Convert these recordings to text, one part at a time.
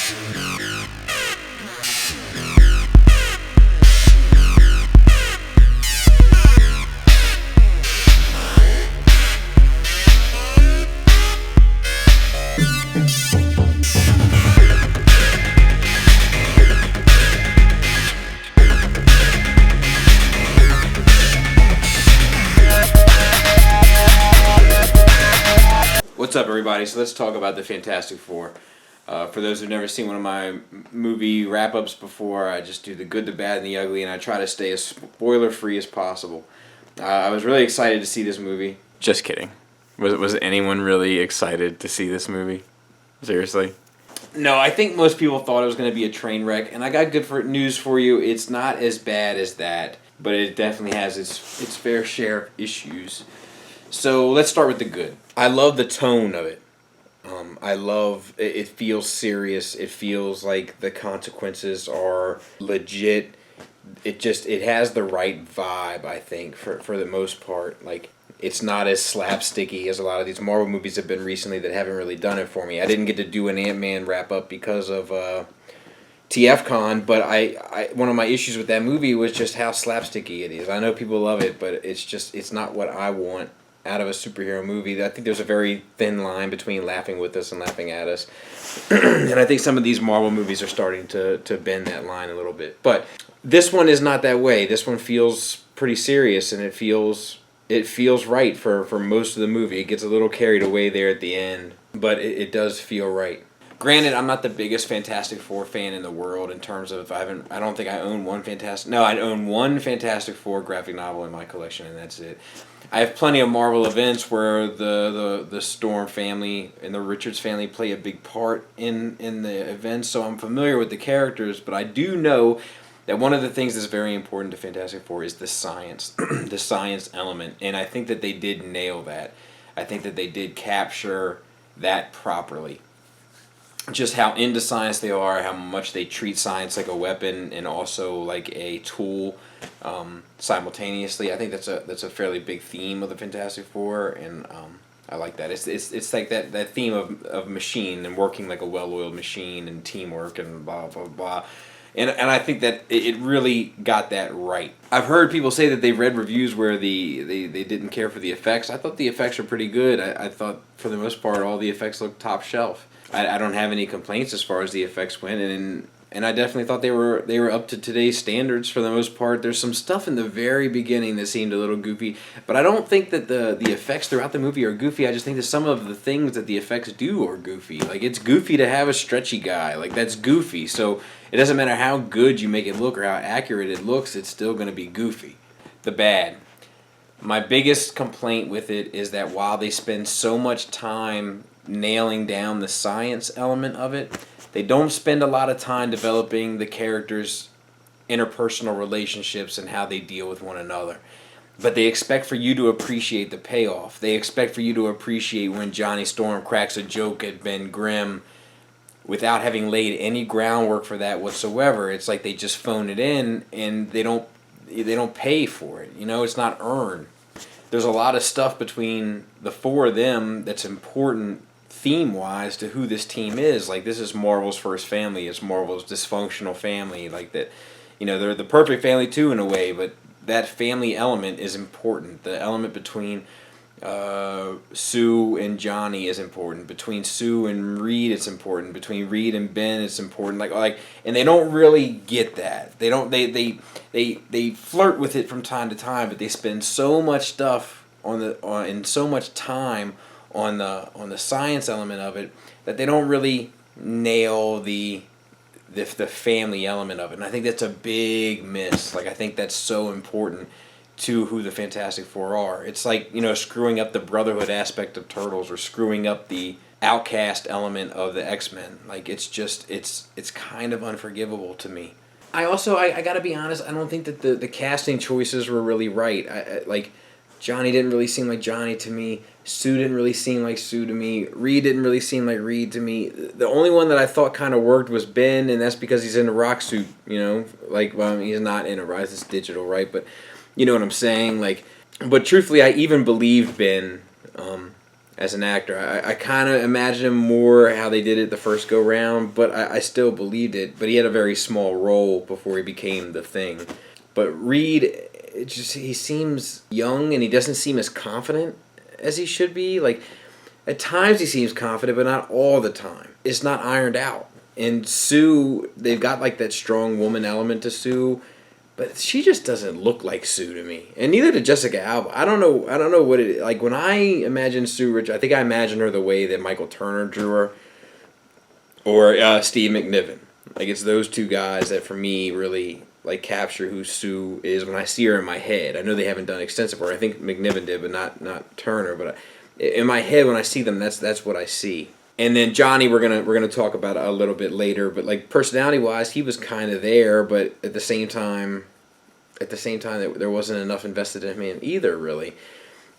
What's up, everybody? So let's talk about the Fantastic Four. For those who've never seen one of my movie wrap-ups before, I just do the good, the bad, and the ugly, and I try to stay as spoiler-free as possible. I was really excited to see this movie. Just kidding. Was anyone really excited to see this movie? Seriously? No, I think most people thought it was going to be a train wreck, and I got news for you. It's not as bad as that, but it definitely has its fair share of issues. So let's start with the good. I love the tone of it. I love it. It feels serious. It feels like the consequences are legit. It has the right vibe, I think, for the most part. Like, it's not as slapsticky as a lot of these Marvel movies have been recently that haven't really done it for me. I didn't get to do an Ant-Man wrap-up because of TFCon, but I one of my issues with that movie was just how slapsticky it is. I know people love it, but it's not what I want out of a superhero movie. I think there's a very thin line between laughing with us and laughing at us. And I think some of these Marvel movies are starting to bend that line a little bit. But this one is not that way. This one feels pretty serious, and it feels right for most of the movie. It gets a little carried away there at the end, but it does feel right. Granted, I'm not the biggest Fantastic Four fan in the world in terms of I don't think I own one Fantastic... No, I own one Fantastic Four graphic novel in my collection, and that's it. I have plenty of Marvel events where the Storm family and the Richards family play a big part in the events, so I'm familiar with the characters, but I do know that one of the things that's very important to Fantastic Four is the science, the science element, and I think that they did nail that. I think that they did capture that properly. Just how into science they are, how much they treat science like a weapon and also like a tool simultaneously. I think that's a fairly big theme of the Fantastic Four, and I like that. It's like that theme of machine and working like a well-oiled machine and teamwork and blah blah blah. And I think that it really got that right. I've heard people say that they've read reviews where they didn't care for the effects. I thought the effects were pretty good. I thought for the most part all the effects looked top shelf. I don't have any complaints as far as the effects went, and I definitely thought they were up to today's standards for the most part. There's some stuff in the very beginning that seemed a little goofy, but I don't think that the effects throughout the movie are goofy. I just think that some of the things that the effects do are goofy. Like, it's goofy to have a stretchy guy. Like, that's goofy. So it doesn't matter how good you make it look or how accurate it looks, it's still going to be goofy. The bad. My biggest complaint with it is that while they spend so much time nailing down the science element of it, they don't spend a lot of time developing the characters' interpersonal relationships and how they deal with one another. But they expect for you to appreciate the payoff. They expect for you to appreciate when Johnny Storm cracks a joke at Ben Grimm without having laid any groundwork for that whatsoever. It's like they just phone it in and they don't pay for it. You know, it's not earned. There's a lot of stuff between the four of them that's important theme-wise to who this team is. Like, this is Marvel's first family. It's Marvel's dysfunctional family. Like, that, you know, they're the perfect family too in a way, but that family element is important. The element between Sue and Johnny is important. Between Sue and Reed, it's important. Between Reed and Ben, it's important. Like, and they don't really get that. They don't. They flirt with it from time to time, but they spend so much stuff and so much time on the science element of it that they don't really nail the family element of it. And I think that's a big miss. Like, I think that's so important to who the Fantastic Four are. It's like, you know, screwing up the brotherhood aspect of Turtles or screwing up the outcast element of the X-Men. Like, it's just, it's kind of unforgivable to me. I gotta be honest, I don't think that the casting choices were really right. Like, Johnny didn't really seem like Johnny to me. Sue didn't really seem like Sue to me. Reed didn't really seem like Reed to me. The only one that I thought kind of worked was Ben, and that's because he's in a rock suit, you know? Like, well, I mean, he's not in a rock, it's digital, right? But you know what I'm saying? Like, but truthfully, I even believe Ben as an actor. I kind of imagine him more how they did it the first go round, but I still believed it. But he had a very small role before he became the Thing. But Reed, he seems young and he doesn't seem as confident as he should be. Like, at times he seems confident, but not all the time. It's not ironed out. And Sue, they've got like that strong woman element to Sue, but she just doesn't look like Sue to me. And neither did Jessica Alba. I don't know what it is. Like, when I imagine Sue Rich, I think I imagine her the way that Michael Turner drew her, or Steve McNiven. Like, it's those two guys that for me really like capture who Sue is when I see her in my head. I know they haven't done extensive work. I think McNiven did, but not Turner. But in my head, when I see them, that's what I see. And then Johnny, we're gonna talk about a little bit later. But like, personality wise, he was kind of there, but at the same time, there wasn't enough invested in him either, really.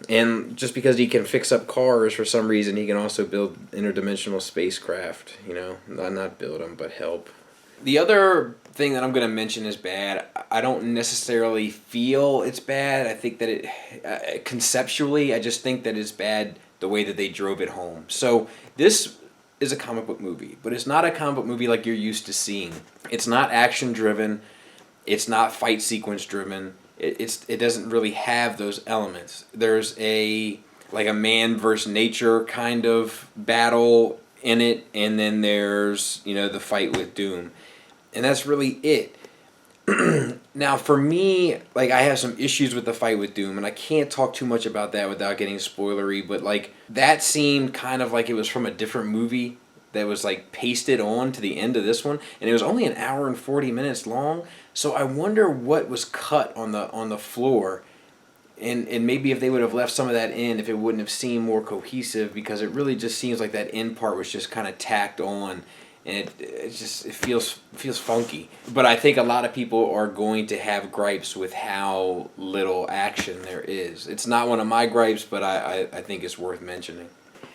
And just because he can fix up cars for some reason, he can also build interdimensional spacecraft. You know, not build them, but help. The other thing that I'm going to mention is bad. I don't necessarily feel it's bad. I think that it, conceptually, I just think that it's bad the way that they drove it home. So this is a comic book movie, but it's not a comic book movie like you're used to seeing. It's not action driven. It's not fight sequence driven. It doesn't really have those elements. There's a man versus nature kind of battle in it, and then there's, the fight with Doom. And that's really it. Now, for me, like, I have some issues with the fight with Doom, and I can't talk too much about that without getting spoilery, but, like, that seemed kind of like it was from a different movie that was, like, pasted on to the end of this one, and it was only an hour and 40 minutes long, so I wonder what was cut on the floor, and maybe if they would have left some of that in, if it wouldn't have seemed more cohesive, because it really just seems like that end part was just kind of tacked on, and it feels funky. But I think a lot of people are going to have gripes with how little action there is. It's not one of my gripes, but I think it's worth mentioning.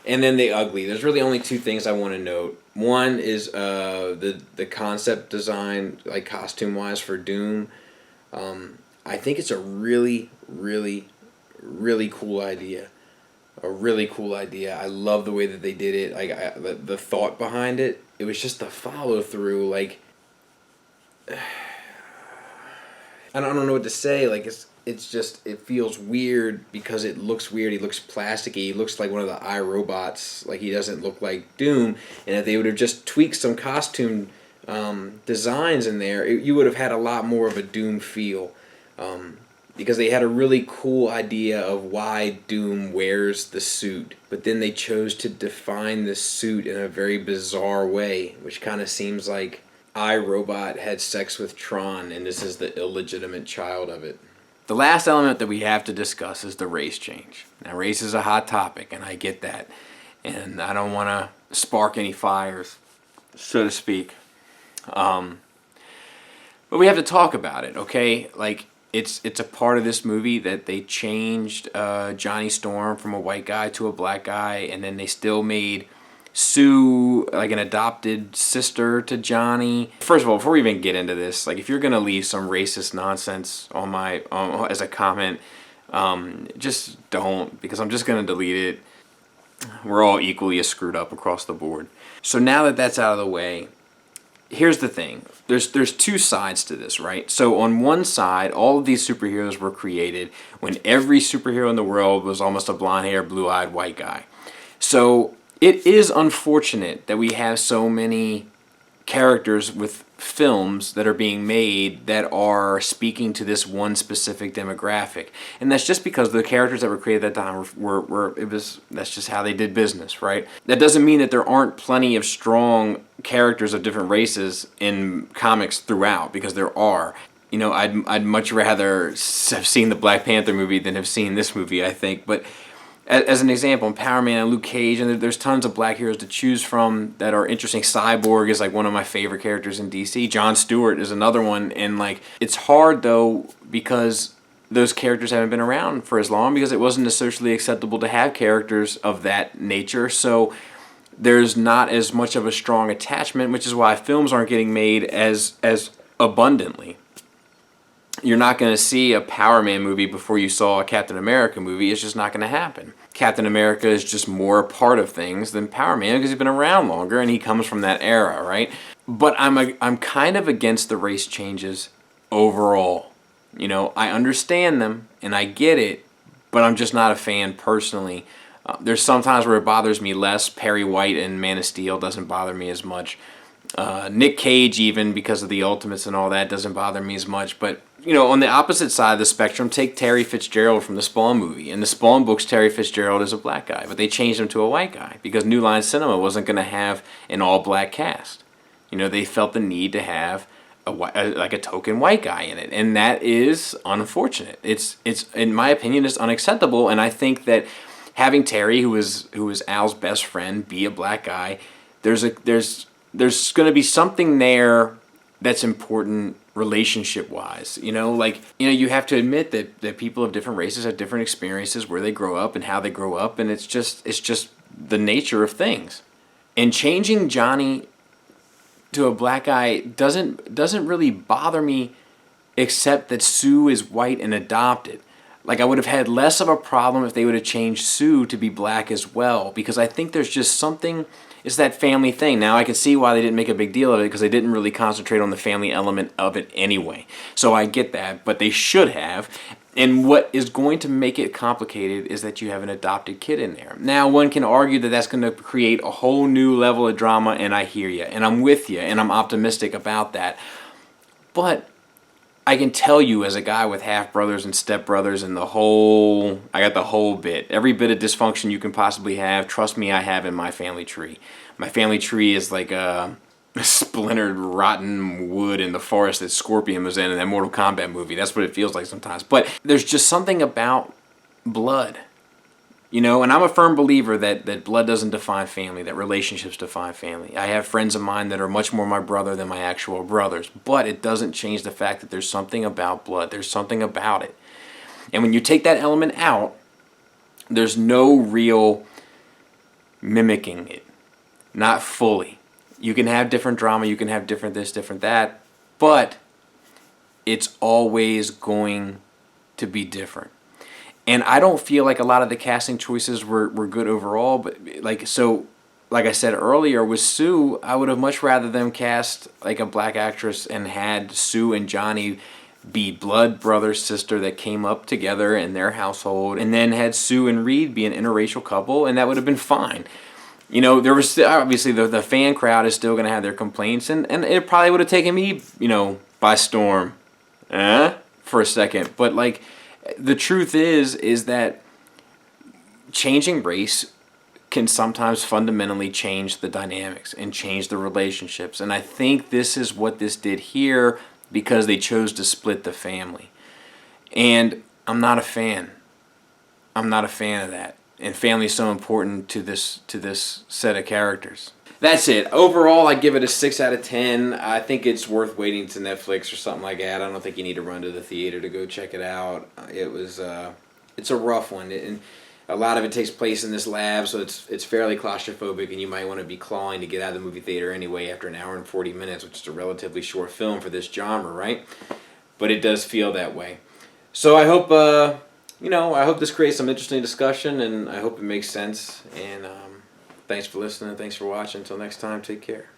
And then the ugly. There's really only two things I want to note. One is the concept design, like costume wise, for Doom. I think it's a really, really, really cool idea. A really cool idea. I love the way that they did it. Like, the thought behind it. It was just the follow through. Like, I don't know what to say. Like, it's just, it feels weird because it looks weird. He looks plasticky. He looks like one of the iRobots. Like, he doesn't look like Doom. And if they would have just tweaked some costume designs in there, you would have had a lot more of a Doom feel. Because they had a really cool idea of why Doom wears the suit, but then they chose to define the suit in a very bizarre way, which kind of seems like iRobot had sex with Tron, and this is the illegitimate child of it. The last element that we have to discuss is the race change. Now, race is a hot topic, and I get that, and I don't want to spark any fires, so to speak. But we have to talk about it, okay? Like, it's a part of this movie that they changed Johnny Storm from a white guy to a black guy, and then they still made Sue like an adopted sister to Johnny. First of all, before we even get into this, like, if you're gonna leave some racist nonsense on my as a comment, just don't, because I'm just gonna delete it. We're all equally as screwed up across the board. So now that that's out of the way, here's the thing. There's two sides to this, right? So on one side, all of these superheroes were created when every superhero in the world was almost a blonde-haired, blue-eyed white guy. So it is unfortunate that we have so many characters with films that are being made that are speaking to this one specific demographic, and that's just because the characters that were created at that time that's just how they did business, right? That doesn't mean that there aren't plenty of strong characters of different races in comics throughout, because there are. I'd much rather have seen the Black Panther movie than have seen this movie, I think. But as an example, in Power Man and Luke Cage, and there's tons of black heroes to choose from that are interesting. Cyborg is like one of my favorite characters in DC. Jon Stewart is another one, and like, it's hard though because those characters haven't been around for as long, because it wasn't socially acceptable to have characters of that nature. So there's not as much of a strong attachment, which is why films aren't getting made as abundantly. You're not going to see a Power Man movie before you saw a Captain America movie. It's just not going to happen. Captain America is just more a part of things than Power Man because he's been around longer and he comes from that era, right? But I'm kind of against the race changes overall. You know, I understand them and I get it, but I'm just not a fan personally. There's sometimes where it bothers me less. Perry White in Man of Steel doesn't bother me as much. Nick Cage, even because of the Ultimates and all that, doesn't bother me as much. But, you know, on the opposite side of the spectrum, take Terry Fitzgerald from the Spawn movie. In the Spawn books, Terry Fitzgerald is a black guy, but they changed him to a white guy because New Line Cinema wasn't going to have an all-black cast. You know, they felt the need to have like a token white guy in it, and that is unfortunate. It's in my opinion, it's unacceptable, and I think that having Terry, who is Al's best friend, be a black guy, there's going to be something there that's important relationship-wise. You know, like, you know, you have to admit that people of different races have different experiences where they grow up and how they grow up, and it's just the nature of things. And changing Johnny to a black guy doesn't really bother me, except that Sue is white and adopted. Like, I would have had less of a problem if they would have changed Sue to be black as well, because I think there's just something, it's that family thing. Now, I can see why they didn't make a big deal of it, because they didn't really concentrate on the family element of it anyway. So I get that, but they should have. And what is going to make it complicated is that you have an adopted kid in there. Now, one can argue that that's going to create a whole new level of drama, and I hear you, and I'm with you, and I'm optimistic about that. But I can tell you, as a guy with half-brothers and step-brothers and I got the whole bit. Every bit of dysfunction you can possibly have, trust me, I have in my family tree. My family tree is like a splintered, rotten wood in the forest that Scorpion was in that Mortal Kombat movie. That's what it feels like sometimes. But there's just something about blood, you know, and I'm a firm believer that blood doesn't define family, that relationships define family. I have friends of mine that are much more my brother than my actual brothers, but it doesn't change the fact that there's something about blood. There's something about it. And when you take that element out, there's no real mimicking it, not fully. You can have different drama, you can have different this, different that, but it's always going to be different. And I don't feel like a lot of the casting choices were good overall, but like I said earlier, with Sue, I would have much rather them cast like a black actress and had Sue and Johnny be blood brother sister that came up together in their household, and then had Sue and Reed be an interracial couple, and that would have been fine. You know, there was obviously the fan crowd is still going to have their complaints, and it probably would have taken me, you know, by storm for a second. But, like, the truth is that changing race can sometimes fundamentally change the dynamics and change the relationships. And I think this is what this did here, because they chose to split the family. And I'm not a fan. I'm not a fan of that. And family is so important to this set of characters. That's it. Overall, I give it a 6 out of 10. I think it's worth waiting to Netflix or something like that. I don't think you need to run to the theater to go check it out. It's a rough one, and a lot of it takes place in this lab, so it's fairly claustrophobic, and you might want to be clawing to get out of the movie theater anyway after an hour and 40 minutes, which is a relatively short film for this genre, right? But it does feel that way. So I hope I hope this creates some interesting discussion, and I hope it makes sense. And thanks for listening. Thanks for watching. Until next time, take care.